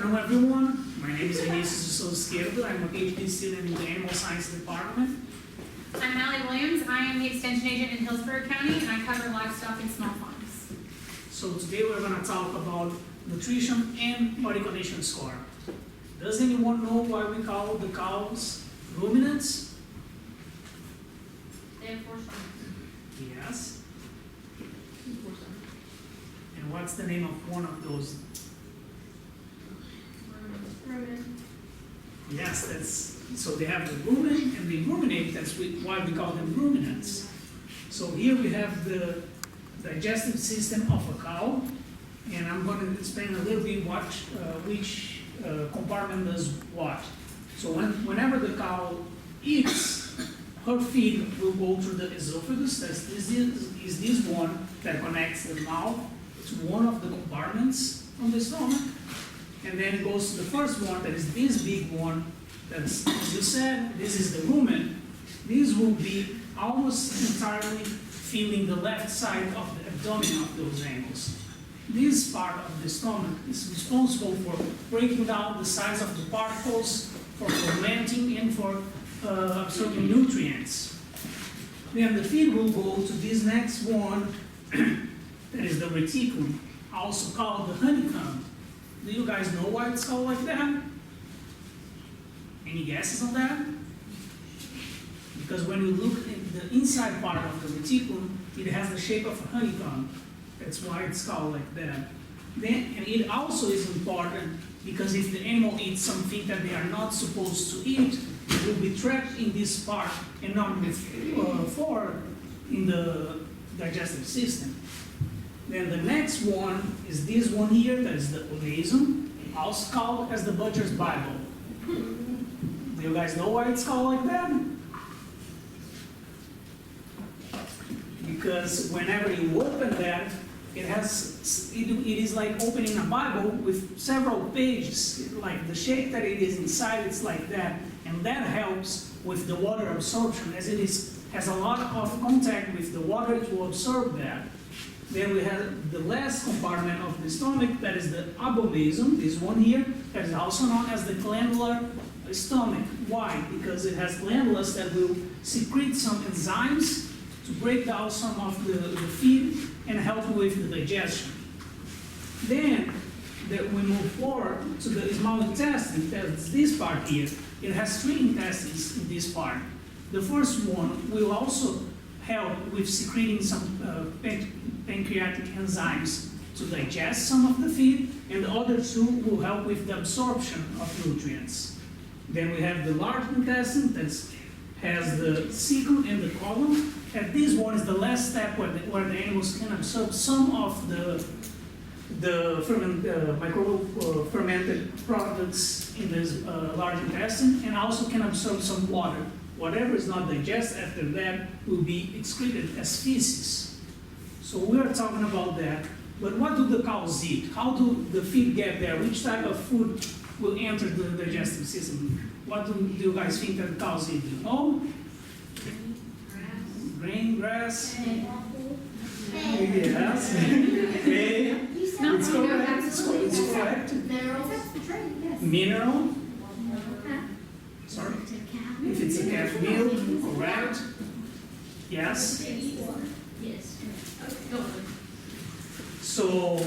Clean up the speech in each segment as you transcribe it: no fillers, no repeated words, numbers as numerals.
afternoon, everyone. My name is Vinicius Izquierdo. I'm a PhD student in the Animal Science Department. I'm Allie Williams. I am the Extension Agent in Hillsborough County, and I cover livestock and small farms. So today we're going to talk about nutrition and body condition score. Does anyone know why we call the cows ruminants? They have 4 stomachs. Yes. And what's the name of one of those? Rumen. Yes, that's, so they have the rumen and they ruminate, that's why we call them ruminants. So here we have the digestive system of a cow, and I'm going to explain a little bit which compartment does what. So whenever the cow eats, her feed will go through the esophagus. This is this one that connects the mouth to one of the compartments on the stomach. And then it goes to the first one, that is this big one, that's, as you said, this is the rumen. This will be almost entirely filling the left side of the abdomen of those animals. This part of the stomach is responsible for breaking down the size of the particles, for fermenting, and for absorbing nutrients. Then the feed will go to this next one, that is the reticulum, also called the honeycomb. Do you guys know why it's called like that? Any guesses on that? Because when you look at the inside part of the reticulum, it has the shape of a honeycomb. That's why it's called like that. Then, and it also is important because if the animal eats something that they are not supposed to eat, it will be trapped in this part and not move forward in the digestive system. Then the next one is this one here, that is the olasum, also called as the butcher's Bible. Do you guys know why it's called like that? Because whenever you open that, it is like opening a Bible with several pages, like the shape that it is inside, it's like that. And that helps with the water absorption, as it has a lot of contact with the water to absorb that. Then we have the last compartment of the stomach, that is the abomasum, this one here, that is also known as the glandular stomach. Why? Because it has glandulas that will secrete some enzymes to break down some of the feed and help with the digestion. Then we move forward to the small intestine, that's this part here. It has 3 intestines in this part. The first one will also help with secreting some pancreatic enzymes to digest some of the feed, and the other 2 will help with the absorption of nutrients. Then we have the large intestine that has the cecum and the colon, and this one is the last step where the animals can absorb some of the fermented products in this large intestine, and also can absorb some water. Whatever is not digested after that will be excreted as feces. So we are talking about that. But what do the cows eat? How do the feed get there? Which type of food will enter the digestive system? What do you guys think that the cows eat? You know? Grain, grass. Yes. Hay. It's correct. It's correct. Mineral. Sorry. If it's a calf meal, correct. Yes. So,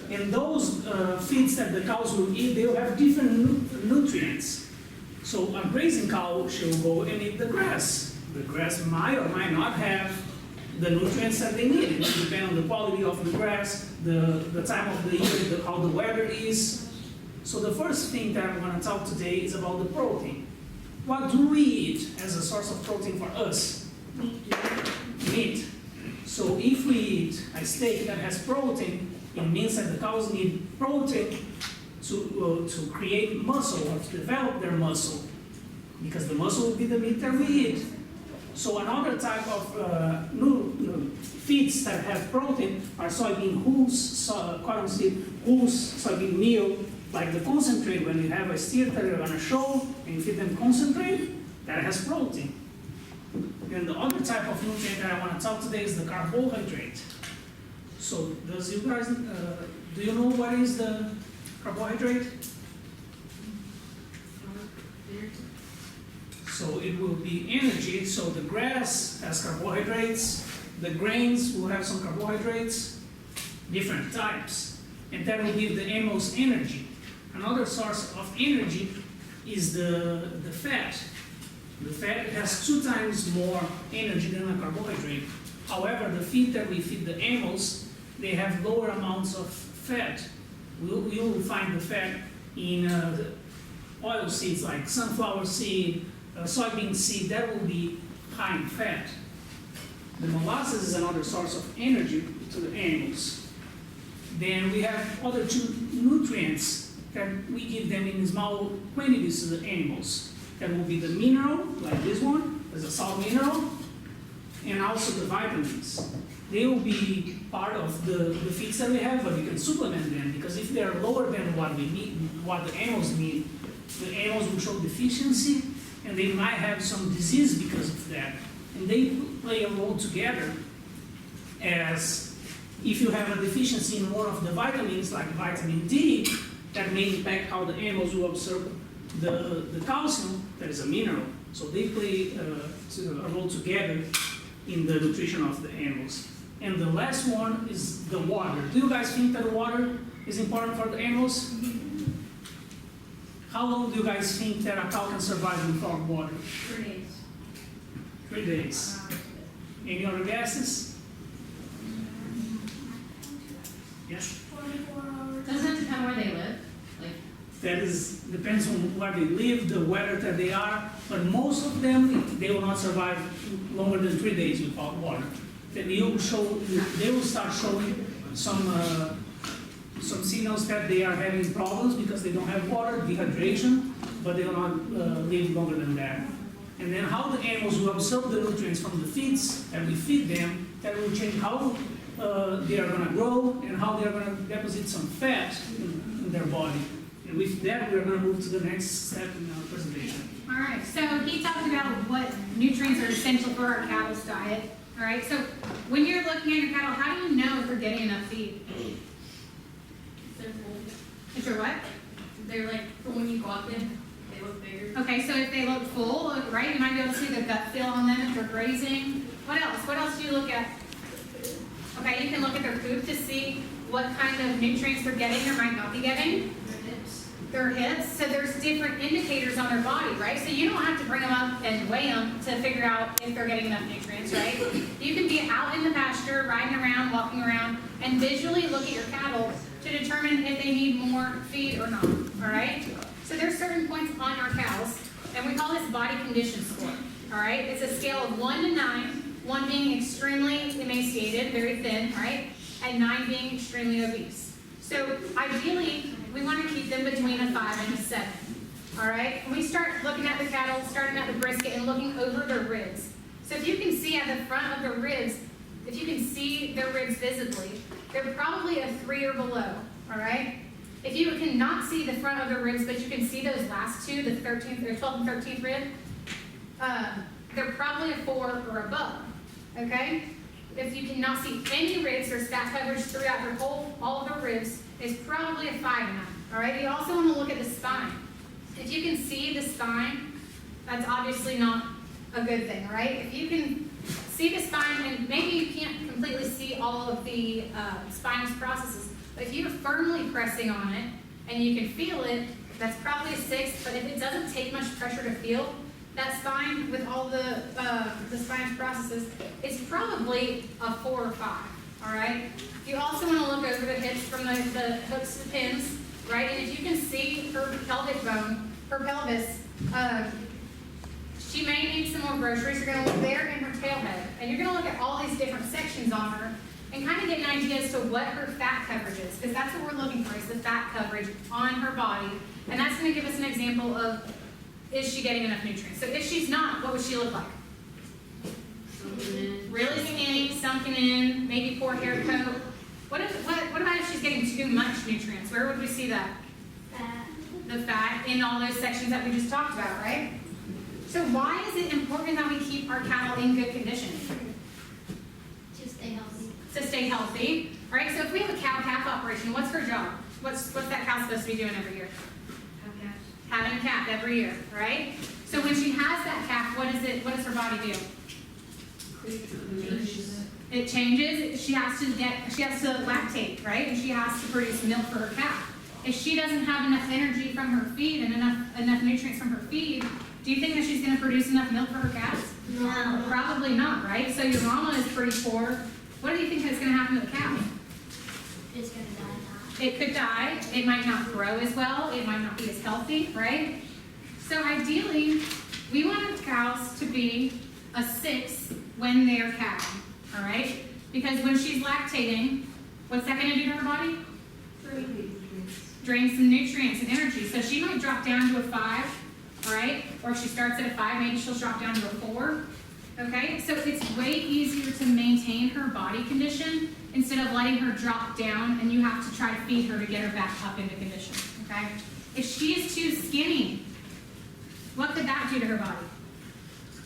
in those feeds that the cows will eat, they will have different nutrients. So a grazing cow should go and eat the grass. The grass might or might not have the nutrients that they need. It will depend on the quality of the grass, the time of the year, how the weather is. So the first thing that I'm going to talk today is about the protein. What do we eat as a source of protein for us? Meat. So if we eat a steak that has protein, it means that the cows need protein to create muscle or to develop their muscle, because the muscle will be the meat that we eat. So another type of feeds that have protein are soybean hulls, cottonseed hulls, soybean meal, like the concentrate. When you have a steer that you're on a show and you feed them concentrate, that has protein. And the other type of nutrient that I want to talk today is the carbohydrate. So does you guys, do you know what is the carbohydrate? So it will be energy, so the grass has carbohydrates, the grains will have some carbohydrates, different types, and that will give the animals energy. Another source of energy is the fat. The fat has 2 times more energy than a carbohydrate. However, the feed that we feed the animals, they have lower amounts of fat. You will find the fat in the oil seeds like sunflower seed, soybean seed, that will be high in fat. The molasses is another source of energy to the animals. Then we have other 2 nutrients that we give them in small quantities to the animals. That will be the mineral, like this one, as a salt mineral, and also the vitamins. They will be part of the feeds that we have, but we can supplement them, because if they are lower than what we need, what the animals need, the animals will show deficiency, and they might have some disease because of that. And they play a role together, as if you have a deficiency in one of the vitamins, like vitamin D, that may impact how the animals will absorb the calcium, that is a mineral. So they play a role together in the nutrition of the animals. And the last one is the water. Do you guys think that water is important for the animals? How long do you guys think that a cow can survive without water? 3 days. 3 days. Any other guesses? Yes? 24 hours. Doesn't it depend where they live? Like, That depends on where they live, the weather that they are, but most of them, they will not survive longer than 3 days without water. Then they will start showing some signals that they are having problems because they don't have water, dehydration, but they will not live longer than that. And then how the animals will absorb the nutrients from the feeds that we feed them, that will change how they are going to grow and how they are going to deposit some fat in their body. And with that, we're going to move to the next step in our presentation. all right, so he talked about what nutrients are essential for our cattle's diet. All right, so when you're looking at your cattle, how do you know if they're getting enough feed? If they're what? They're like, from when you walk in, they look bigger. Okay, so if they look full, right, you might be able to see the gut feel on them if they're grazing. What else? What else do you look at? Okay, you can look at their poop to see what kind of nutrients they're getting or might not be getting. Their hips. So there's different indicators on their body, right? So you don't have to bring them up and weigh them to figure out if they're getting enough nutrients, right? You can be out in the pasture, riding around, walking around, and visually look at your cattle to determine if they need more feed or not, all right? So there's certain points on our cows, and we call this body condition score, all right? It's a scale of 1 to 9, 1 being extremely emaciated, very thin, right? And 9 being extremely obese. So ideally, we want to keep them between a 5 and a 7, all right? When we start looking at the cattle, starting at the brisket and looking over their ribs. So if you can see at the front of the ribs, if you can see their ribs visibly, they're probably a 3 or below, all right? If you cannot see the front of the ribs, but you can see those last 2, the 13th or 12th and 13th rib, they're probably a 4 or above, okay? If you cannot see any ribs, there's fat coverage throughout their whole, all of their ribs, is probably a 5 and up, all right? You also want to look at the spine. If you can see the spine, that's obviously not a good thing, all right? If you can see the spine, and maybe you can't completely see all of the spinous processes, but if you're firmly pressing on it and you can feel it, that's probably a 6, but if it doesn't take much pressure to feel that spine with all the spinous processes, it's probably a 4 or 5, all right? You also want to look over the hips from the hooks to the pins, right? And if you can see her pelvic bone, her pelvis, she may need some more groceries. You're going to look there in her tail head, and you're going to look at all these different sections on her and kind of get an idea as to what her fat coverage is, because that's what we're looking for, is the fat coverage on her body. And that's going to give us an example of, is she getting enough nutrients? So if she's not, what would she look like? Really skinny, sunken in, maybe poor hair coat. What about if she's getting too much nutrients? Where would we see that? Fat. The fat in all those sections that we just talked about, right? So why is it important that we keep our cattle in good condition? To stay healthy. To stay healthy. All right, so if we have a cow-calf operation, what's her job? What's that cow supposed to be doing every year? having a calf every year, right? So when she has that calf, what does her body do? It changes. She has to lactate, right? And she has to produce milk for her calf. If she doesn't have enough energy from her feed and enough nutrients from her feed, do you think that she's going to produce enough milk for her calves? No. Probably not, right? So your mama is pretty poor. What do you think is going to happen to the calf? It's gonna die. It could die. It might not grow as well. It might not be as healthy, right? So ideally, we want our cows to be a 6 when they're calving, all right? Because when she's lactating, what's that going to do to her body? Drain some nutrients and energy. So she might drop down to a 5, all right? Or if she starts at a 5, maybe she'll drop down to a 4, okay? So it's way easier to maintain her body condition instead of letting her drop down and you have to try to feed her to get her back up into condition, okay? If she is too skinny, what could that do to her body?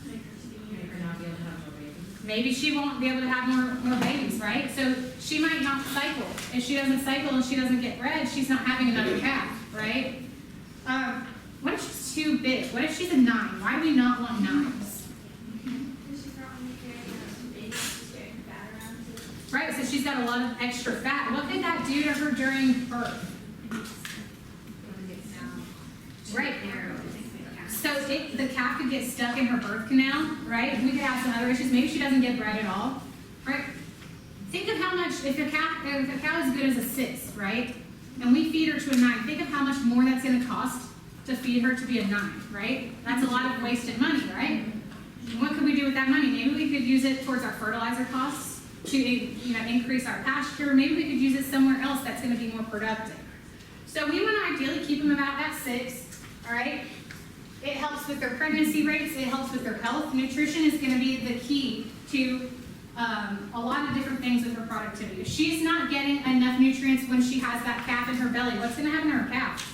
Make her not be able to have more babies. Maybe she won't be able to have more babies, right? So she might not cycle. If she doesn't cycle and she doesn't get bred, she's not having another calf, right? What if she's too big? What if she's a 9? Why do we not want 9s? Right, so she's got a lot of extra fat. What could that do to her during birth? Right. So the calf could get stuck in her birth canal, right? We could have some other issues. Maybe she doesn't get bred at all, right? Think of how much, if a cow is good as a 6, right? And we feed her to a 9, think of how much more that's going to cost to feed her to be a 9, right? That's a lot of wasted money, right? And what could we do with that money? Maybe we could use it towards our fertilizer costs to increase our pasture. Maybe we could use it somewhere else that's going to be more productive. So we want to ideally keep them about that 6, all right? It helps with their pregnancy rates. It helps with their health. Nutrition is going to be the key to a lot of different things with her productivity. If she's not getting enough nutrients when she has that calf in her belly, what's going to happen to her calf?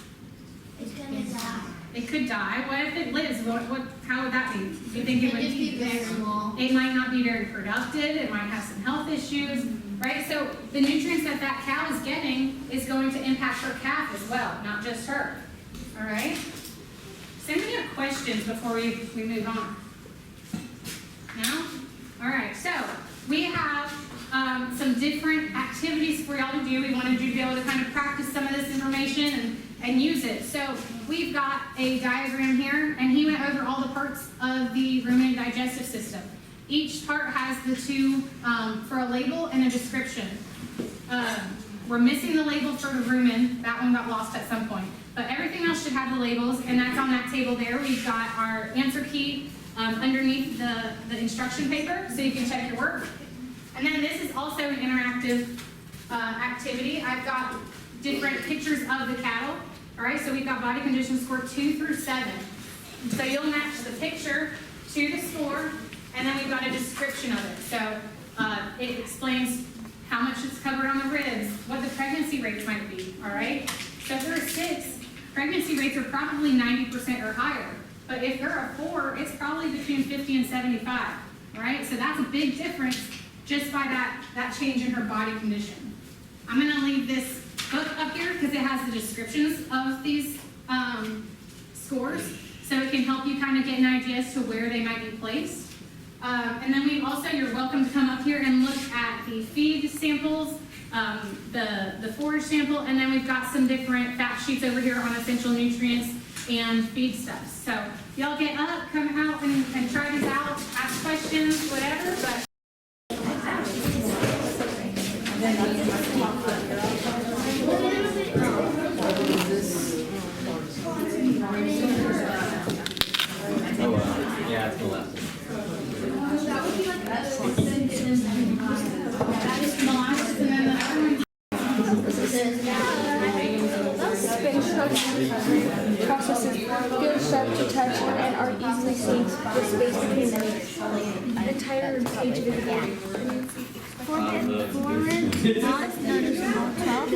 It's gonna die. It could die. What if it lives? How would that be? Do you think it would just be very small. It might not be very productive. It might have some health issues, right? So the nutrients that that cow is getting is going to impact her calf as well, not just her. All right? Send me your questions before we move on. No? All right, so we have some different activities for y'all to do. We wanted you to be able to kind of practice some of this information and use it. So we've got a diagram here, and he went over all the parts of the ruminant digestive system. Each part has the 2 for a label and a description. We're missing the label for the rumen. That one got lost at some point. But everything else should have the labels, and that's on that table there. We've got our answer key underneath the instruction paper, so you can check your work. And then this is also an interactive activity. I've got different pictures of the cattle. All right, so we've got body condition score 2 through 7. So you'll match the picture to the score, and then we've got a description of it. So it explains how much it's covered on the ribs, what the pregnancy rates might be, all right? So if they're a 6, pregnancy rates are probably 90% or higher. But if they're a 4, it's probably between 50 and 75, right? So that's a big difference just by that change in her body condition. I'm gonna leave this book up here because it has the descriptions of these scores, so it can help you kind of get an idea as to where they might be placed. And then you're welcome to come up here and look at the feed samples, the forage sample, and then we've got some different fact sheets over here on essential nutrients and feedstuffs. So y'all get up, come out and try this out, ask questions, whatever. But Yeah, it's the left. Processes feel sharp to touch and are easily seen. The space between them. The entire page visible. Foreign, not noticeable. 12%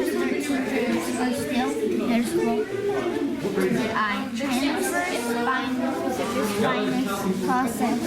are still noticeable. Red eye transverse spinal process.